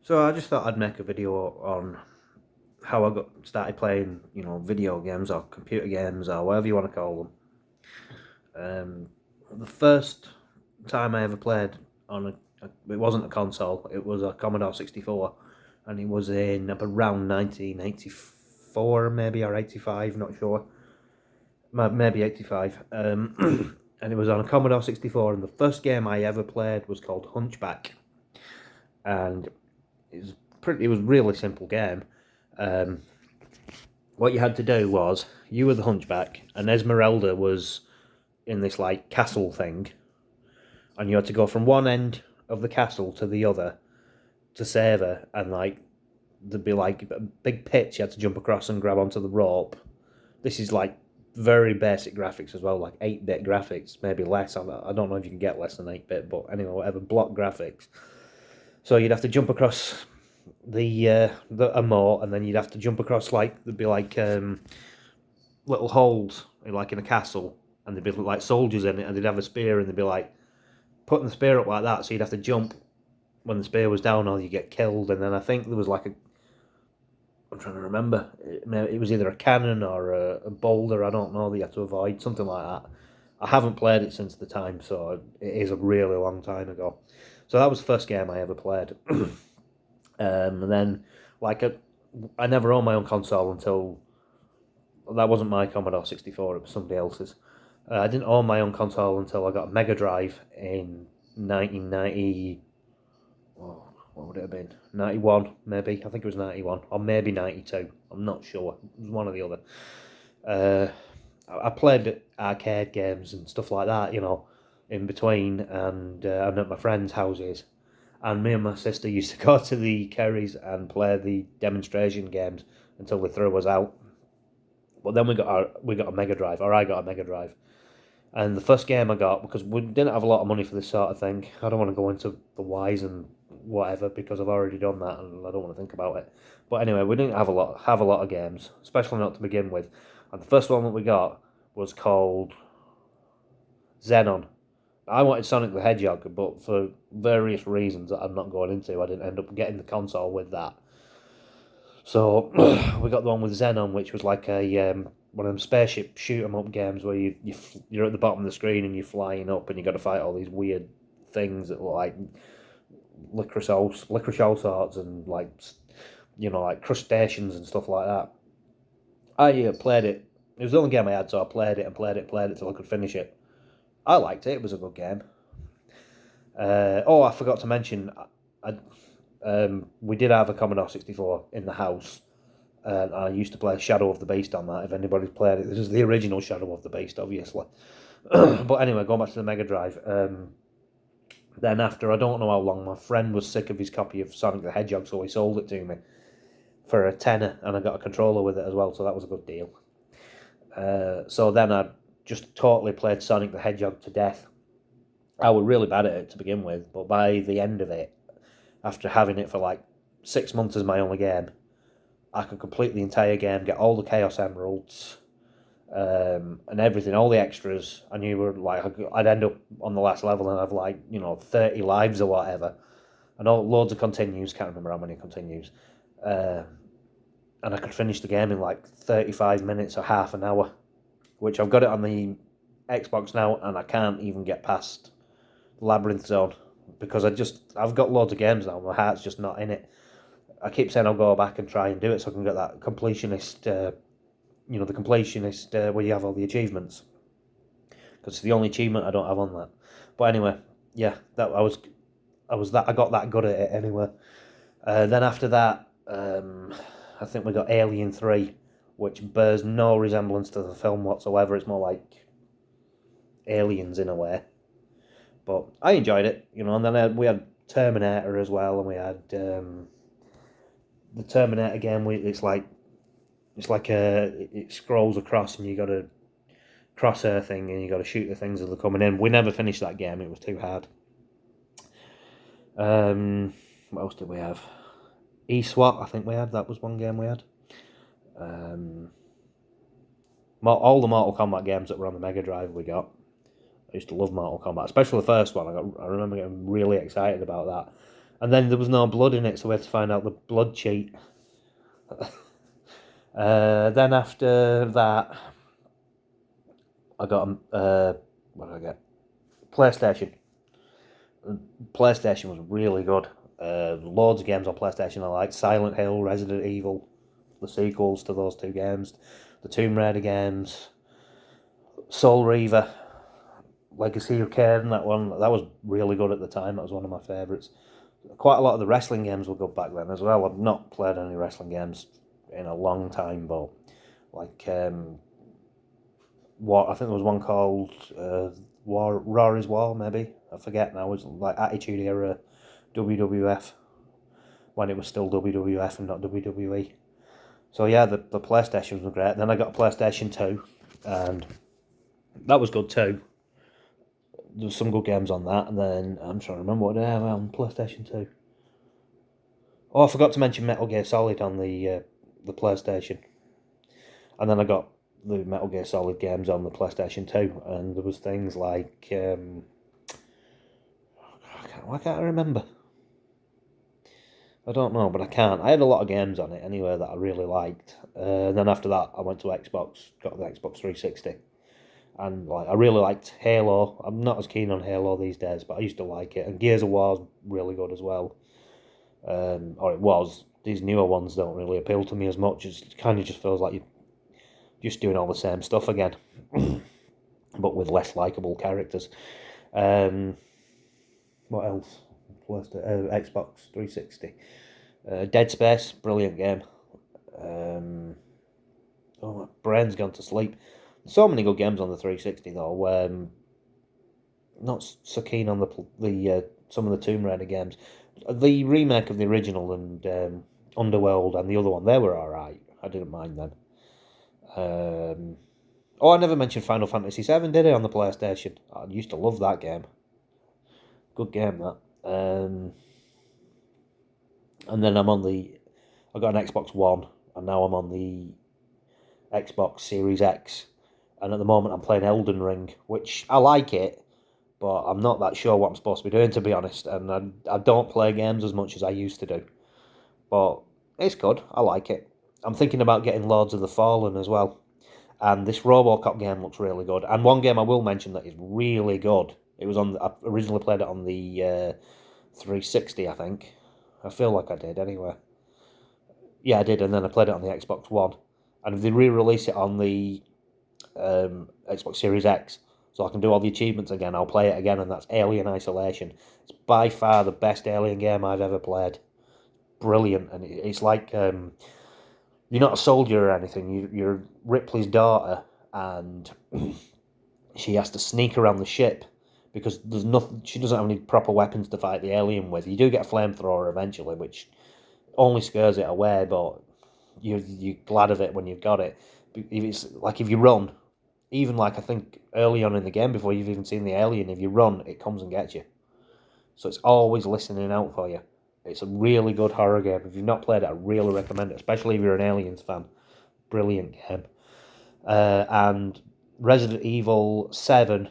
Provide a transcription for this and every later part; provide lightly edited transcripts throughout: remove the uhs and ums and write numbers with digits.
So I just thought I'd make a video on how I got started playing, video games or computer games or whatever you want to call them. The first time I ever played on it wasn't a console, it was a Commodore 64, and it was in around 1984 maybe, or 85, not sure, maybe 85. And it was on a Commodore 64, and the first game I ever played was called Hunchback, and it was a really simple game. Um, what you had to do was you were the hunchback, and Esmeralda was in this like castle thing, and you had to go from one end of the castle to the other to save her, and like there'd be like big pits you had to jump across and grab onto the rope. This is like very basic graphics as well, like 8-bit graphics, maybe less. I don't know if you can get less than 8-bit, but anyway, whatever, block graphics. So you'd have to jump across a moat, and then you'd have to jump across like there'd be like little holes like in a castle, and there'd be like soldiers in it, and they'd have a spear, and they'd be like putting the spear up like that. So you'd have to jump when the spear was down, or you get killed. And then I think there was like I'm trying to remember. It was either a cannon or a boulder. I don't know. That you had to avoid something like that. I haven't played it since the time, so it is a really long time ago. So that was the first game I ever played. And then, like, I never owned my own console until that wasn't my Commodore 64. It was somebody else's. I didn't own my own console until I got a Mega Drive in 1990. Oh, what would it have been? 91, maybe. I think it was 91, or maybe 92. I'm not sure. It was one or the other. I played arcade games and stuff like that, in between, and at my friends' houses. And me and my sister used to go to the Kerrys and play the demonstration games until they threw us out. But then we got a Mega Drive, or I got a Mega Drive. And the first game I got, because we didn't have a lot of money for this sort of thing, I don't want to go into the whys and whatever, because I've already done that and I don't want to think about it. But anyway, we didn't have a lot of games, especially not to begin with. And the first one that we got was called Xenon. I wanted Sonic the Hedgehog, but for various reasons that I'm not going into, I didn't end up getting the console with that. So we got the one with Xenon, which was like a one of them spaceship shoot 'em up games where you're at the bottom of the screen and you're flying up and you got to fight all these weird things that look like licorice all sorts, and like like crustaceans and stuff like that. I played it. It was the only game I had, so I played it and played it till I could finish it. I liked it. It was a good game. I forgot to mention, we did have a Commodore 64 in the house, and I used to play Shadow of the Beast on that. If anybody's played it, this is the original Shadow of the Beast, obviously. But anyway, going back to the Mega Drive. Then after I don't know how long, my friend was sick of his copy of Sonic the Hedgehog, so he sold it to me for a tenner, and I got a controller with it as well, so that was a good deal. So then I just totally played Sonic the Hedgehog to death. I was really bad at it to begin with, but by the end of it, after having it for like 6 months as my only game, I could complete the entire game, get all the Chaos Emeralds, and everything, all the extras. I knew were like I'd end up on the last level and have 30 lives or whatever, and loads of continues. Can't remember how many continues, and I could finish the game in like 35 minutes or half an hour, which I've got it on the Xbox now, and I can't even get past Labyrinth Zone because I've got loads of games now. My heart's just not in it. I keep saying I'll go back and try and do it so I can get that completionist. The completionist where you have all the achievements, because it's the only achievement I don't have on that. But anyway, yeah, I got that good at it anyway. Then after that, I think we got Alien 3, which bears no resemblance to the film whatsoever. It's more like Aliens in a way, but I enjoyed it, And then we had Terminator as well, and we had the Terminator game. It scrolls across, and you got to crosshair thing, and you got to shoot the things as they're coming in. We never finished that game; it was too hard. What else did we have? eSWAT, I think we had. That was one game we had. All the Mortal Kombat games that were on the Mega Drive we got. I used to love Mortal Kombat, especially the first one. I remember getting really excited about that. And then there was no blood in it, so we had to find out the blood cheat. Then after that, I got what did I get? PlayStation. PlayStation was really good. Loads of games on PlayStation I liked. Silent Hill, Resident Evil, the sequels to those two games, the Tomb Raider games, Soul Reaver, Legacy of Kain, that was really good at the time. That was one of my favourites. Quite a lot of the wrestling games were good back then as well. I've not played any wrestling games in a long time, but like what I think there was one called Raw is War, maybe. I forget now. It was like Attitude Era WWF when it was still WWF and not WWE. So yeah, the PlayStation was great. Then I got a PlayStation 2, and that was good too. There was some good games on that, and then I'm trying to remember what I have on PlayStation 2. Oh, I forgot to mention Metal Gear Solid on the PlayStation. And then I got the Metal Gear Solid games on the PlayStation 2, and there was things like why can't I remember? I don't know, but I can't. I had a lot of games on it anyway that I really liked. And then after that, I went to Xbox, got the Xbox 360, and like I really liked Halo. I'm not as keen on Halo these days, but I used to like it. And Gears of War is really good as well. Or it was. These newer ones don't really appeal to me as much. It kind of just feels like you're just doing all the same stuff again, but with less likable characters. What else? Xbox 360. Dead Space, brilliant game. Oh, my brain's gone to sleep. So many good games on the 360 though. Not so keen on the some of the Tomb Raider games. The remake of the original and Underworld and the other one, they were alright. I didn't mind them. I never mentioned Final Fantasy VII, did I, on the PlayStation? I used to love that game. Good game, that. And then I got an Xbox One, and now I'm on the Xbox Series X. And at the moment I'm playing Elden Ring, which I like it, but I'm not that sure what I'm supposed to be doing, to be honest. And I don't play games as much as I used to do. But it's good, I like it. I'm thinking about getting Lords of the Fallen as well. And this RoboCop game looks really good. And one game I will mention that is really good. I originally played it on the 360, I think. I feel like I did, anyway. Yeah, I did, and then I played it on the Xbox One. And if they re-release it on the Xbox Series X, so I can do all the achievements again, I'll play it again, and that's Alien Isolation. It's by far the best Alien game I've ever played. Brilliant, and it's like you're not a soldier or anything. You're Ripley's daughter, and she has to sneak around the ship because there's nothing. She doesn't have any proper weapons to fight the alien with. You do get a flamethrower eventually, which only scares it away, but you're glad of it when you've got it. If you run, even like I think early on in the game before you've even seen the alien, if you run, it comes and gets you. So it's always listening out for you. It's a really good horror game. If you've not played it, I really recommend it, especially if you're an Aliens fan. Brilliant game. And Resident Evil 7,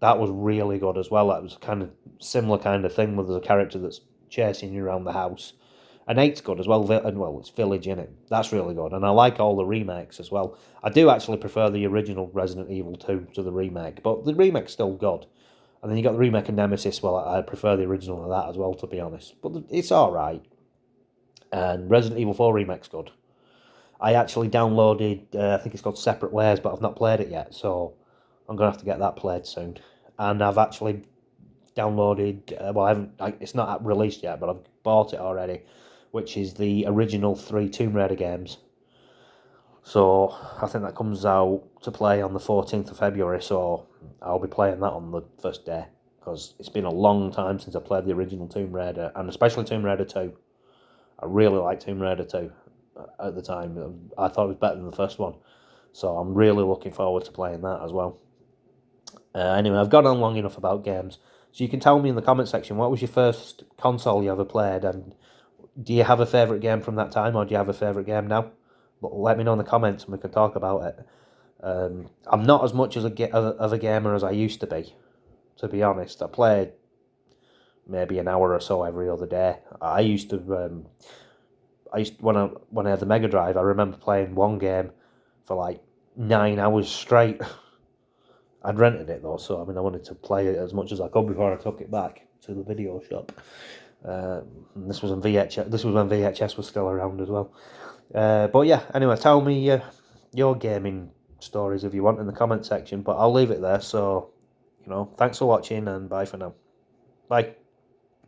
that was really good as well. That was kind of similar kind of thing, where there's a character that's chasing you around the house. And 8's good as well, and well, it's Village in it. That's really good, and I like all the remakes as well. I do actually prefer the original Resident Evil 2 to the remake, but the remake's still good. And then you got the remake of Nemesis. Well, I prefer the original of that as well, to be honest. But it's alright. And Resident Evil 4 remake's good. I actually downloaded, I think it's called Separate Ways, but I've not played it yet, so I'm going to have to get that played soon. And I've actually downloaded, it's not released yet, but I've bought it already, which is the original 3 Tomb Raider games. So I think that comes out to play on the 14th of February, so I'll be playing that on the first day, because it's been a long time since I played the original Tomb Raider, and especially Tomb Raider 2. I really liked Tomb Raider 2 at the time. I thought it was better than the first one, so I'm really looking forward to playing that as well. Anyway, I've gone on long enough about games, so you can tell me in the comment section, what was your first console you ever played, and do you have a favourite game from that time, or do you have a favourite game now? But let me know in the comments and we can talk about it. I'm not as much of a gamer as I used to be honest. I played maybe an hour or so every other day. I used to when I had the Mega Drive, I remember playing one game for like 9 hours straight. I'd rented it though, so I mean I wanted to play it as much as I could before I took it back to the video shop. And this was on VHS. This was when VHS was still around as well. But yeah, anyway, tell me your gaming stories if you want in the comment section. But I'll leave it there. So, thanks for watching and bye for now. Bye.